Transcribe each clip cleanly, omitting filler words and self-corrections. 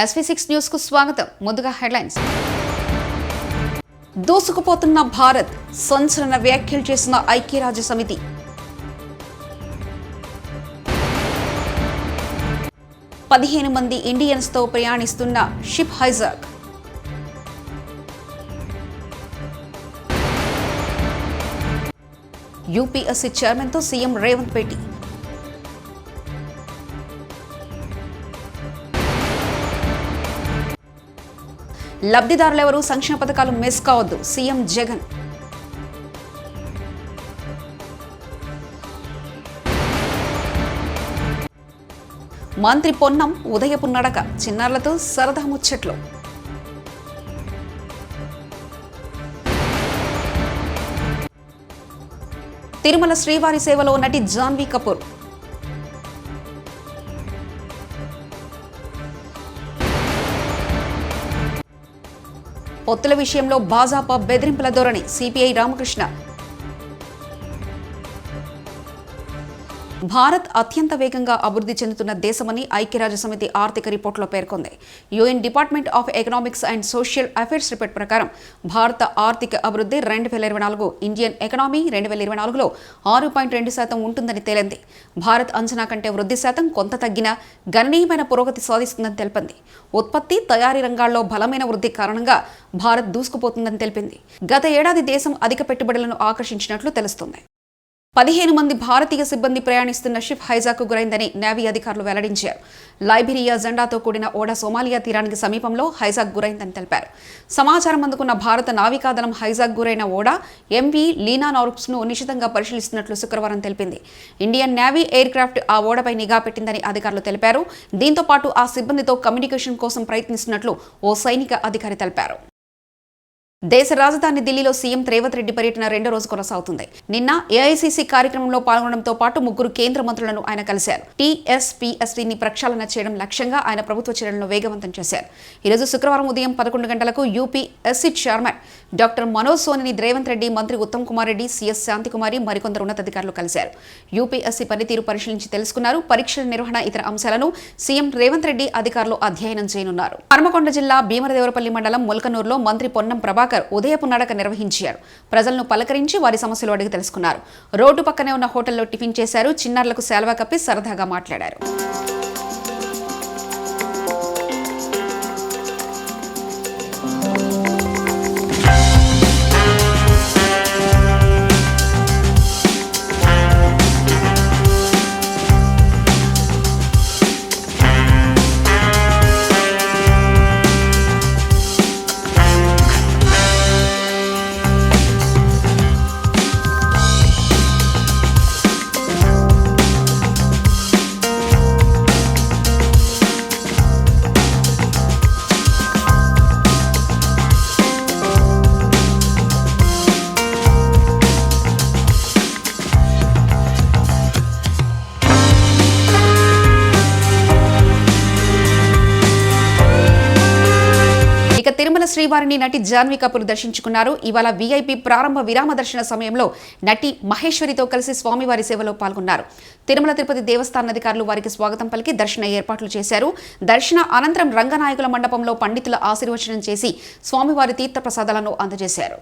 SV6 news కు స్వాగతం. ముందుగా హెడ్లైన్స్. దూసుకుపోతున్న భారత్, సంచలన వ్యాఖ్యలు చేసిన ఐక్యరాజ్య సమితి. పదిహేను మంది ఇండియన్స్ తో ప్రయాణిస్తున్న షిప్ హైజాక్. యూపీఎస్సీ చైర్మన్ తో సీఎం రేవంత్ భేటీ. లబ్ధిదారులెవరూ సంక్షేమ పథకాలు మిస్ కావద్దు, సీఎం జగన్. మంత్రి పొన్నం ఉదయపు నడక, చిన్నారులతో సరదా ముచ్చట్లు. తిరుమల శ్రీవారి సేవలో నటి జాన్వీ కపూర్. పొత్తుల విషయంలో భాజపా బెదిరింపుల ధోరణి, సిపిఐ రామకృష్ణ. భారత్ అత్యంత వేగంగా అభివృద్ధి చెందుతున్న దేశమని ఐక్యరాజ్యసమితి ఆర్థిక రిపోర్టులో పేర్కొంది. UN department of economics and social affairs report ప్రకారం భారత ఆర్థిక అభివృద్ధి 2024 ఇండియన్ ఎకనామీ 2024లో 6.2% ఉంటుందని తేలింది. భారత్ అంచనా కంటే వృద్ధి శాతం కొంత తగ్గినా గణనీయమైన పురోగతి సాధిస్తుందని తెలిపింది. ఉత్పత్తి, తయారీ రంగాల్లో బలమైన వృద్ధి కారణంగా భారత్ దూసుకుపోతుందని తెలిపింది. గత ఏడాది దేశం అధిక పెట్టుబడులను ఆకర్షించినట్లు తెలుస్తుంది. 15 మంది భారతీయ సిబ్బంది ప్రయాణిస్తున్న షిప్ హైజాక్ గురైందని నేవీ అధికారులు వెల్లడించారు. లైబీరియా జెండాతో కూడిన ఓడ సోమాలియా తీరానికి సమీపంలో హైజాక్ గురైందని తెలిపారు. సమాచారం అందుకున్న భారత నావికాదళం హైజాక్ గురైన ఓడ ఎంవీ లీనా నార్క్స్ ను నిశితంగా పరిశీలిస్తున్నట్లు శుక్రవారం తెలిపింది. ఇండియన్ నేవీ ఎయిర్ క్రాఫ్ట్ ఆ ఓడపై నిఘా పెట్టిందని అధికారులు తెలిపారు. దీంతో పాటు ఆ సిబ్బందితో కమ్యూనికేషన్ కోసం ప్రయత్నిస్తున్నట్లు ఓ సైనిక అధికారి తెలిపారు. దేశ రాజధాని ఢిల్లీలో సీఎం రేవంత్ రెడ్డి పర్యటన రెండో రోజు కొనసాగుతుంది. నిన్న ఏఐసీసీ కార్యక్రమంలో పాల్గొనడంతో పాటు 3 కేంద్ర మంత్రులను ఆయన కలిశారు. టీఎస్పీఎస్టీని ప్రక్షాళన చేయడం లక్ష్యంగా ఆయన ప్రభుత్వ చర్యలను వేగవంతం చేశారు. ఈరోజు శుక్రవారం ఉదయం 11 గంటలకు యూపీఎస్సీ చైర్మన్ డాక్టర్ మనోజ్ సోనిని రేవంత్ రెడ్డి, మంత్రి ఉత్తమ్ కుమార్ రెడ్డి, సీఎస్ శాంతికుమారి మరికొందరు ఉన్నతాధికారులు కలిశారు. యూపీఎస్సీ పనితీరు పరిశీలించి తెలుసుకున్నారు. పరీక్షల నిర్వహణ, ఇతర అంశాలను సీఎం రేవంత్ రెడ్డి అధికారులు అధ్యయనం చేయనున్నారు. హన్మకొండ జిల్లా భీమరదేవరపల్లి మండలం ముల్కనూరులో మంత్రి పొన్నం ప్రభాకర్ ఉదయపు నడక నిర్వహించారు. ప్రజలను పలకరించి వారి సమస్యలు అడిగి తెలుసుకున్నారు. రోడ్డు పక్కనే ఉన్న హోటల్లో టిఫిన్ చేశారు. చిన్నారులకు శాల్వా కప్పి సరదాగా మాట్లాడారు. తిరుమల శ్రీవారిని నటి జాన్వీ కపూర్ దర్శించుకున్నారు. ఇవాళ వీఐపీ ప్రారంభ విరామ దర్శన సమయంలో నటి మహేశ్వరితో కలిసి స్వామివారి సేవలో పాల్గొన్నారు. తిరుమల తిరుపతి దేవస్థాన అధికారులు వారికి స్వాగతం పలికి దర్శన ఏర్పాట్లు చేశారు. దర్శన అనంతరం రంగనాయకుల మండపంలో పండితుల ఆశీర్వచనం చేసి స్వామివారి తీర్థ ప్రసాదాలను అందజేశారు.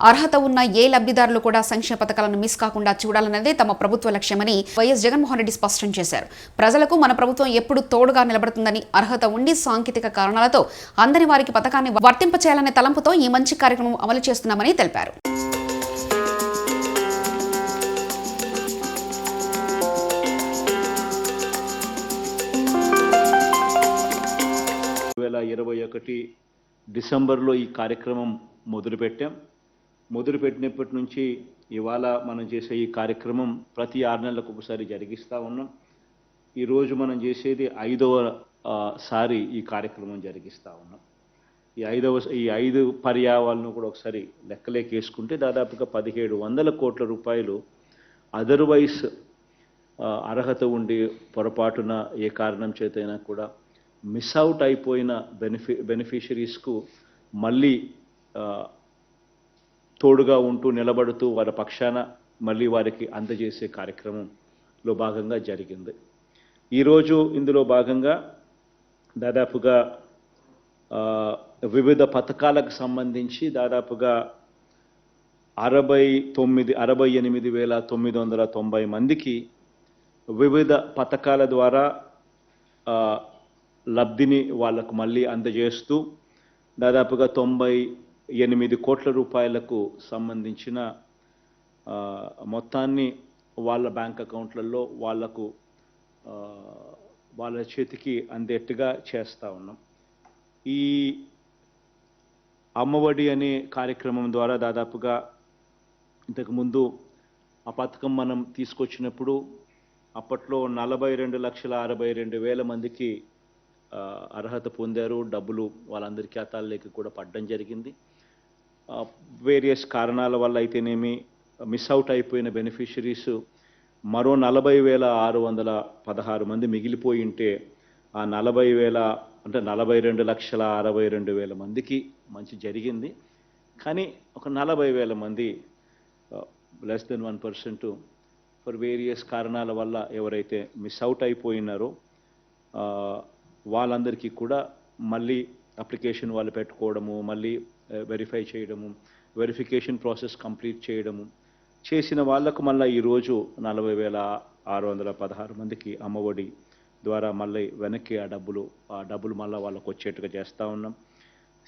అర్హత ఉన్న ఏ లబ్ధిదారులు కూడా సంక్షేమ పథకాలను మిస్ కాకుండా చూడాలన్నదే తమ ప్రభుత్వ లక్ష్యమని వైఎస్ జగన్మోహన్ రెడ్డి స్పష్టం చేశారు. ప్రజలకు మన ప్రభుత్వం ఎప్పుడు తోడుగా నిలబడుతుందని, అర్హత ఉండి సాంకేతిక కారణాలతో అందరి వారికి పథకాన్ని వర్తింపచేయాలనే తలంపుతో ఈ మంచి కార్యక్రమం అమలు చేస్తున్నామని తెలిపారు. 2021 డిసెంబర్లో ఈ కార్యక్రమం మొదలుపెట్టినప్పటి నుంచి ఇవాళ మనం చేసే ఈ కార్యక్రమం ప్రతి 6 నెలలకు ఒకసారి జరిగిస్తూ ఉన్నాం. ఈరోజు మనం చేసేది 5వ సారి ఈ కార్యక్రమం జరిగిస్తూ ఉన్నాం. ఈ 5 పర్యాయాలను కూడా ఒకసారి లెక్కలేకేసుకుంటే దాదాపుగా 1700 కోట్ల రూపాయలు అదర్వైజ్ అర్హత ఉండి పొరపాటున ఏ కారణం చేతైనా కూడా మిస్ అవుట్ అయిపోయిన బెనిఫిషరీస్కు మళ్ళీ తోడుగా ఉంటూ నిలబడుతూ వారి పక్షాన మళ్ళీ వారికి అందజేసే కార్యక్రమంలో భాగంగా జరిగింది. ఈరోజు ఇందులో భాగంగా దాదాపుగా వివిధ పథకాలకు సంబంధించి దాదాపుగా 68,990 మందికి వివిధ పథకాల ద్వారా లబ్ధిని వాళ్లకు మళ్ళీ అందజేస్తూ దాదాపుగా 98 కోట్ల రూపాయలకు సంబంధించిన మొత్తాన్ని వాళ్ళ బ్యాంక్ అకౌంట్లలో వాళ్ళ చేతికి అందేట్టుగా చేస్తూ ఉన్నాం. ఈ అమ్మఒడి అనే కార్యక్రమం ద్వారా దాదాపుగా ఇంతకుముందు ఆ పథకం మనం తీసుకొచ్చినప్పుడు అప్పట్లో 42,62,000 మందికి అర్హత పొందారు. డబ్బులు వాళ్ళందరి ఖాతాల్లోకి కూడా పడడం జరిగింది. వేరియస్ కారణాల వల్ల అయితేనేమి మిస్ అవుట్ అయిపోయిన బెనిఫిషరీస్ మరో 40,616 మంది మిగిలిపోయి ఉంటే ఆ 42,62,000 మందికి మంచి జరిగింది. కానీ ఒక 40,000 మంది లెస్ దెన్ 1% ఫర్ వేరియస్ కారణాల వల్ల ఎవరైతే మిస్ అవుట్ అయిపోయినారో వాళ్ళందరికీ కూడా మళ్ళీ అప్లికేషన్ వాళ్ళు పెట్టుకోవడము, మళ్ళీ వెరిఫై చేయడము, వెరిఫికేషన్ ప్రాసెస్ కంప్లీట్ చేయడము చేసిన వాళ్లకు మళ్ళీ ఈరోజు 40,616 మందికి అమ్మఒడి ద్వారా మళ్ళీ వెనక్కి ఆ డబ్బులు మళ్ళీ వాళ్ళకు వచ్చేట్టుగా చేస్తూ ఉన్నాం.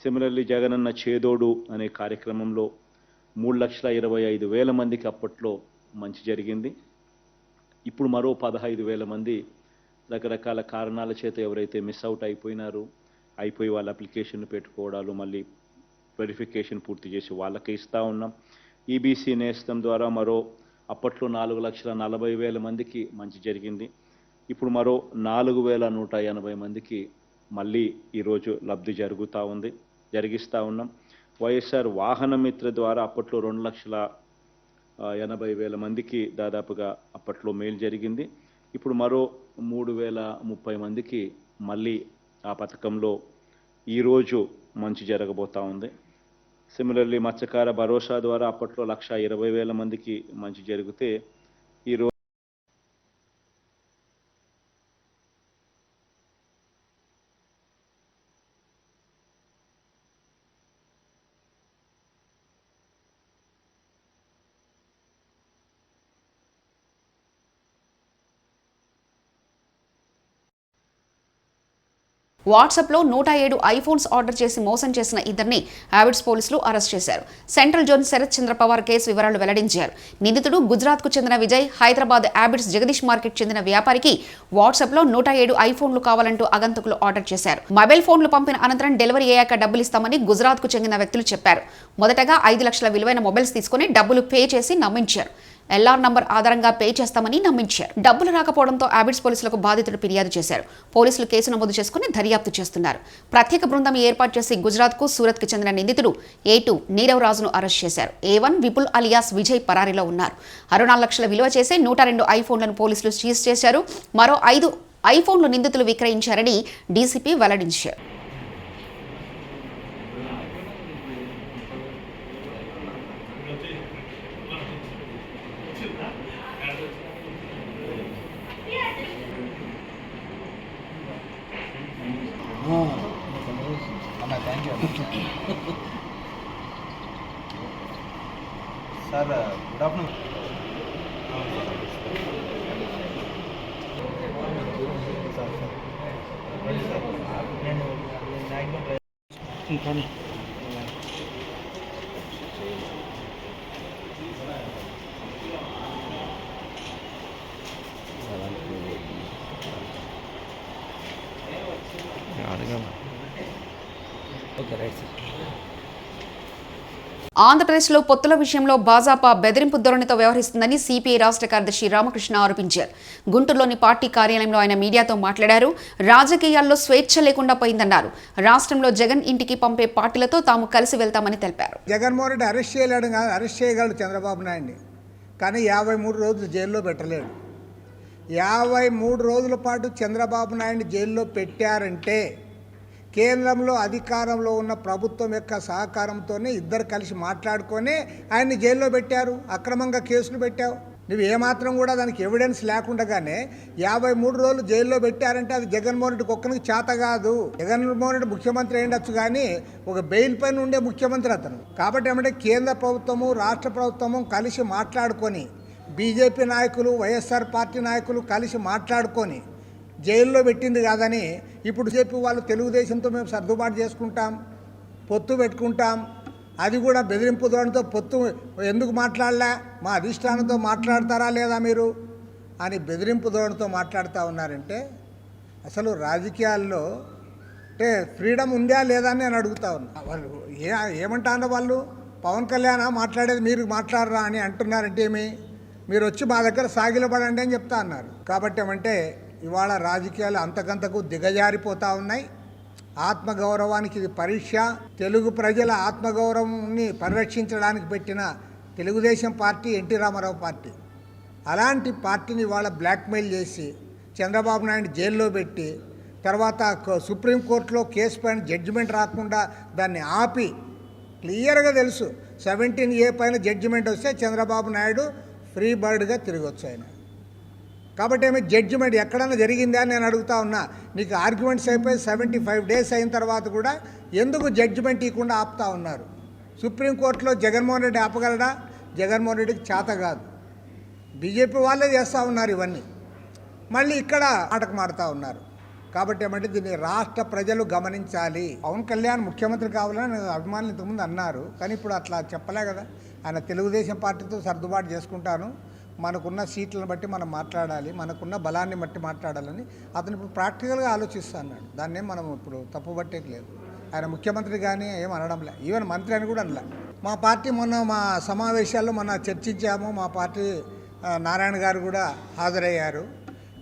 సిమిలర్లీ జగనన్న చేదోడు అనే కార్యక్రమంలో 3,25,000 మందికి అప్పట్లో మంచి జరిగింది. ఇప్పుడు మరో 15,000 మంది రకరకాల కారణాల చేత ఎవరైతే మిస్ అవుట్ అయిపోయి వాళ్ళ అప్లికేషన్ పెట్టుకోవడాలు మళ్ళీ వెరిఫికేషన్ పూర్తి చేసి వాళ్ళకి ఇస్తూ ఉన్నాం. ఈబీసీ నేస్తం ద్వారా మరో అప్పట్లో 4,40,000 మందికి మంచి జరిగింది. ఇప్పుడు మరో 4,180 మందికి మళ్ళీ ఈరోజు లబ్ధి జరిగిస్తూ ఉన్నాం. వైఎస్ఆర్ వాహన మిత్ర ద్వారా అప్పట్లో 2,80,000 మందికి దాదాపుగా అప్పట్లో మేలు జరిగింది. ఇప్పుడు మరో 3,030 మందికి మళ్ళీ ఆ పథకంలో ఈరోజు మంచి జరగబోతూ ఉంది. సిమిలర్లీ మత్స్యకార భరోసా ద్వారా అప్పట్లో 1,20,000 మందికి మంచి జరిగితే ఈరోజు వాట్సాప్లో 107 ఐఫోన్స్ ఆర్డర్ చేసి మోసం చేసిన ఇద్దరిని హ్యాబిట్స్ పోలీసులు అరెస్ట్ చేశారు. సెంట్రల్ జోన్ శరత్ చంద్ర పవార్ కేసు వివరాలు వెల్లడించారు. నిందితుడు గుజరాత్కు చెందిన విజయ్, హైదరాబాద్ హ్యాబిట్స్ జగదీష్ మార్కెట్ చెందిన వ్యాపారికి వాట్సాప్లో 107 ఐఫోన్లు కావాలంటూ ఆగంతకులు ఆర్డర్ చేశారు. మొబైల్ ఫోన్లు పంపిన అనంతరం డెలివరీ అయ్యాక డబ్బులు ఇస్తామని గుజరాత్కు చెందిన వ్యక్తులు చెప్పారు. మొదటగా 5 లక్షల విలువైన మొబైల్స్ తీసుకుని డబ్బులు పే చేసి నమ్మించారు. ఎల్ఆర్ నంబర్ ఆధారంగా పే చేస్తామని నమ్మించారు. డబ్బులు రాకపోవడంతో హ్యాబిట్స్ పోలీసులకు బాధితుడు ఫిర్యాదు చేశారు. పోలీసులు కేసు నమోదు చేసుకుని దర్యాప్తు చేస్తున్నారు. ప్రత్యేక బృందం ఏర్పాటు చేసి గుజరాత్కు, సూరత్కు చెందిన నిందితుడు A2 నీరవ్ రాజును అరెస్ట్ చేశారు. A1 విపుల్ అలియాస్ విజయ్ పరారీలో ఉన్నారు. 64 లక్షల విలువ చేసే 102 ఐఫోన్లను పోలీసులు సీజ్ చేశారు. మరో 5 ఐఫోన్లు నిందితులు విక్రయించారని డీసీపీ వెల్లడించారు. Thank you. Sir good afternoon. నేను మ్యాక్సిమం ఓకే రైట్ సార్. ఆంధ్రప్రదేశ్లో పొత్తుల విషయంలో భాజపా బెదిరింపు ధోరణితో వ్యవహరిస్తుందని సిపిఐ రాష్ట్ర కార్యదర్శి రామకృష్ణ ఆరోపించారు. గుంటూరులోని పార్టీ కార్యాలయంలో ఆయన మీడియాతో మాట్లాడారు. రాజకీయాల్లో స్వేచ్ఛ లేకుండా పోయిందన్నారు. రాష్ట్రంలో జగన్ ఇంటికి పంపే పార్టీలతో తాము కలిసి వెళ్తామని తెలిపారు. జగన్మోహన్ రెడ్డి అరెస్ట్ చేయలేడు కాదు, అరెస్ట్ చేయగలడు చంద్రబాబు నాయుడిని, కానీ 53 రోజులు జైల్లో పెట్టలేడు. 53 రోజుల పాటు చంద్రబాబు నాయుడిని జైల్లో పెట్టారంటే కేంద్రంలో అధికారంలో ఉన్న ప్రభుత్వం యొక్క సహకారంతోనే ఇద్దరు కలిసి మాట్లాడుకొని ఆయన్ని జైల్లో పెట్టారు. అక్రమంగా కేసులు పెట్టావు. నువ్వు ఏమాత్రం కూడా దానికి ఎవిడెన్స్ లేకుండానే 53 రోజులు జైల్లో పెట్టారంటే అది జగన్మోహన్ రెడ్డికి ఒక్కరికి చేత కాదు. జగన్మోహన్ రెడ్డి ముఖ్యమంత్రి అయ్యొచ్చు కానీ ఒక బెయిల్ పైన ఉండే ముఖ్యమంత్రి అతను. కాబట్టి ఏమంటే కేంద్ర ప్రభుత్వము రాష్ట్ర ప్రభుత్వము కలిసి మాట్లాడుకొని, బీజేపీ నాయకులు వైఎస్ఆర్ పార్టీ నాయకులు కలిసి మాట్లాడుకొని జైల్లో పెట్టింది కాదని ఇప్పుడు చెప్పి వాళ్ళు తెలుగుదేశంతో మేము సర్దుబాటు చేసుకుంటాం, పొత్తు పెట్టుకుంటాం, అది కూడా బెదిరింపు ధోరణితో పొత్తు ఎందుకు మాట్లాడలే, మా అధిష్టానంతో మాట్లాడతారా లేదా మీరు అని బెదిరింపు ధోరణితో మాట్లాడుతూ ఉన్నారంటే అసలు రాజకీయాల్లో అంటే ఫ్రీడమ్ ఉందా లేదా అని నేను అడుగుతా ఉన్నా. వాళ్ళు ఏమంటారో వాళ్ళు పవన్ కళ్యాణ్ మాట్లాడేది మీరు మాట్లాడరా అని అంటున్నారంటే ఏమి, మీరు వచ్చి మా దగ్గర సాగిలపడండి అని చెప్తా అన్నారు. కాబట్టి ఏమంటే ఇవాళ రాజకీయాలు అంతకంతకు దిగజారిపోతూ ఉన్నాయి. ఆత్మగౌరవానికి ఇది పరీక్ష. తెలుగు ప్రజల ఆత్మగౌరవాన్ని పరిరక్షించడానికి పెట్టిన Telugu Desam party NT Rama Rao party. అలాంటి పార్టీని ఇవాళ బ్లాక్మెయిల్ చేసి చంద్రబాబు నాయుడు జైల్లో పెట్టి తర్వాత సుప్రీంకోర్టులో కేసు పైన జడ్జిమెంట్ రాకుండా దాన్ని ఆపి, క్లియర్గా తెలుసు 17A పైన జడ్జిమెంట్ వస్తే చంద్రబాబు నాయుడు ఫ్రీ బర్డ్గా తిరగొచ్చు ఆయన. కాబట్టి ఏమి జడ్జిమెంట్ ఎక్కడైనా జరిగిందా అని నేను అడుగుతా ఉన్నా. నీకు ఆర్గ్యుమెంట్స్ అయిపోయి 75 డేస్ అయిన తర్వాత కూడా ఎందుకు జడ్జిమెంట్ ఇవ్వకుండా ఆపుతా ఉన్నారు? సుప్రీంకోర్టులో జగన్మోహన్ రెడ్డి ఆపగలడా? జగన్మోహన్ రెడ్డికి చేత కాదు. బీజేపీ వాళ్ళే చేస్తూ ఉన్నారు ఇవన్నీ, మళ్ళీ ఇక్కడ నాటకం ఆడుతూ ఉన్నారు. కాబట్టి ఏమంటే దీన్ని రాష్ట్ర ప్రజలు గమనించాలి. పవన్ కళ్యాణ్ ముఖ్యమంత్రి కావాలని అభిమానులు ఇంతకుముందు అన్నారు, కానీ ఇప్పుడు అట్లా చెప్పలే కదా. ఆయన తెలుగుదేశం పార్టీతో సర్దుబాటు చేసుకుంటాను, మనకున్న సీట్లను బట్టి మనం మాట్లాడాలి, మనకున్న బలాన్ని బట్టి మాట్లాడాలని అతను ఇప్పుడు ప్రాక్టికల్గా ఆలోచిస్తా అన్నాడు. దాన్నే మనం ఇప్పుడు తప్పుబట్టేకి లేదు. ఆయన ముఖ్యమంత్రి కానీ ఏం అనడంలే, ఈవెన్ మంత్రి అని కూడా అనలే. మా పార్టీ మొన్న మా సమావేశాల్లో చర్చించాము. మా పార్టీ నారాయణ గారు కూడా హాజరయ్యారు.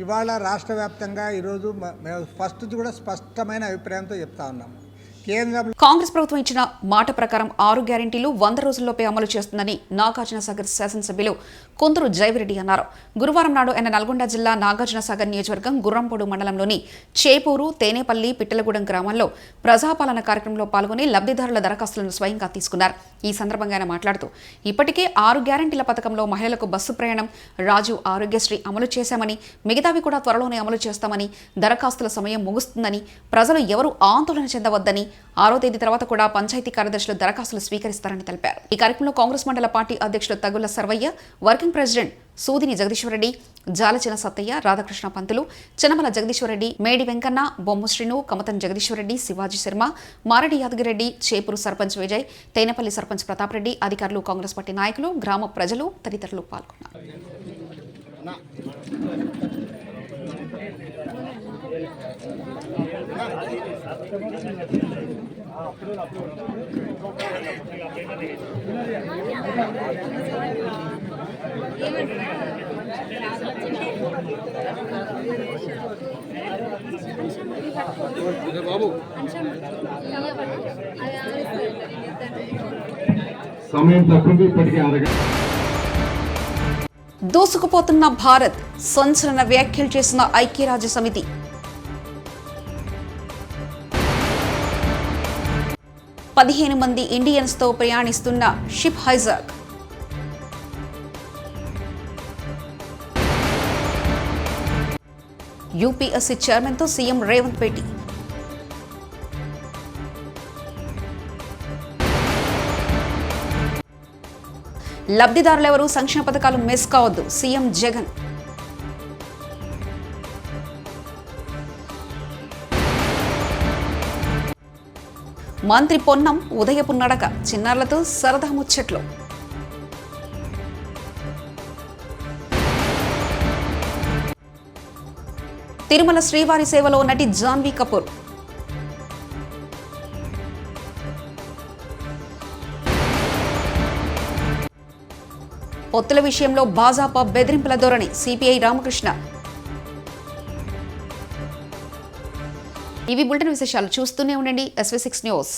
ఇవాళ రాష్ట్ర వ్యాప్తంగా ఈరోజు మేము ఫస్ట్ కూడా స్పష్టమైన అభిప్రాయంతో చెప్తా ఉన్నాము. కాంగ్రెస్ ప్రభుత్వం ఇచ్చిన మాట ప్రకారం 6 గ్యారెంటీలు 100 రోజుల్లోపే అమలు చేస్తుందని నాగార్జునసాగర్ శాసనసభ్యులు కొందరు జైవిరెడ్డి అన్నారు. గురువారం నాడు ఆయన నల్గొండ జిల్లా నాగార్జునసాగర్ నియోజకవర్గం గుర్రంపోడు మండలంలోని చేపూరు, తేనేపల్లి, పిట్టలగూడెం గ్రామాల్లో ప్రజాపాలన కార్యక్రమంలో పాల్గొని లబ్ధిదారుల దరఖాస్తులను స్వయంగా తీసుకున్నారు. ఈ సందర్భంగా ఆయన మాట్లాడుతూ ఇప్పటికే 6 గ్యారెంటీల పథకంలో మహిళలకు బస్సు ప్రయాణం, రాజు ఆరోగ్యశ్రీ అమలు చేశామని, మిగతావి కూడా త్వరలోనే అమలు చేస్తామని, దరఖాస్తుల సమయం ముగుస్తుందని, ప్రజలు ఎవరూ ఆందోళన చెందవద్దని, 6వ తేదీ తర్వాత కూడా పంచాయతీ కార్యదర్శులు దరఖాస్తులు స్వీకరిస్తారని తెలిపారు. ఈ కార్యక్రమంలో కాంగ్రెస్ మండల పార్టీ అధ్యక్షులు తగుళ్ల సర్వయ్య, వర్కింగ్ ప్రెసిడెంట్ సూదిని జగదీశ్వరరెడ్డి, జాలచిన సత్తయ్య, రాధాకృష్ణ పంతులు, చినమల జగదీశ్వరరెడ్డి, మేడి వెంకన్న, బొమ్మ శ్రీను, కమతన్ జగదీశ్వరరెడ్డి, శివాజీ శర్మ, మారెడ్డి యాదగిరెడ్డి, చేపూరు సర్పంచ్ విజయ్, తేనపల్లి సర్పంచ్ ప్రతాప్ రెడ్డి, అధికారులు, కాంగ్రెస్ పార్టీ నాయకులు, గ్రామ ప్రజలు తదితరులు పాల్గొన్నారు. సమయం తక్కువ, ఇప్పటికే అరగంట. దూసుకుపోతున్న భారత్, సంచలన వ్యాఖ్యలు చేసిన ఐక్యరాజ్య సమితి. పదిహేను మంది ఇండియన్స్తో ప్రయాణిస్తున్న షిప్ హైజాక్. యూపీఎస్సీ చైర్మన్తో సీఎం రేవంత్ భేటీ. లబ్ధిదారులెవరూ సంక్షేమ పథకాలు మిస్ కావద్దు సీఎం జగన్. మంత్రి పొన్నం ఉదయపు నడక, చిన్నారులతో సరదా ముచ్చట్లు. తిరుమల శ్రీవారి సేవలో నటి జాన్వీ కపూర్. పొత్తుల విషయంలో భాజపా బెదిరింపుల ధోరణి, సిపిఐ రామకృష్ణ. ఇవి బులెటిన్ విశేషాలు. చూస్తూనే ఉండండి SV6 న్యూస్.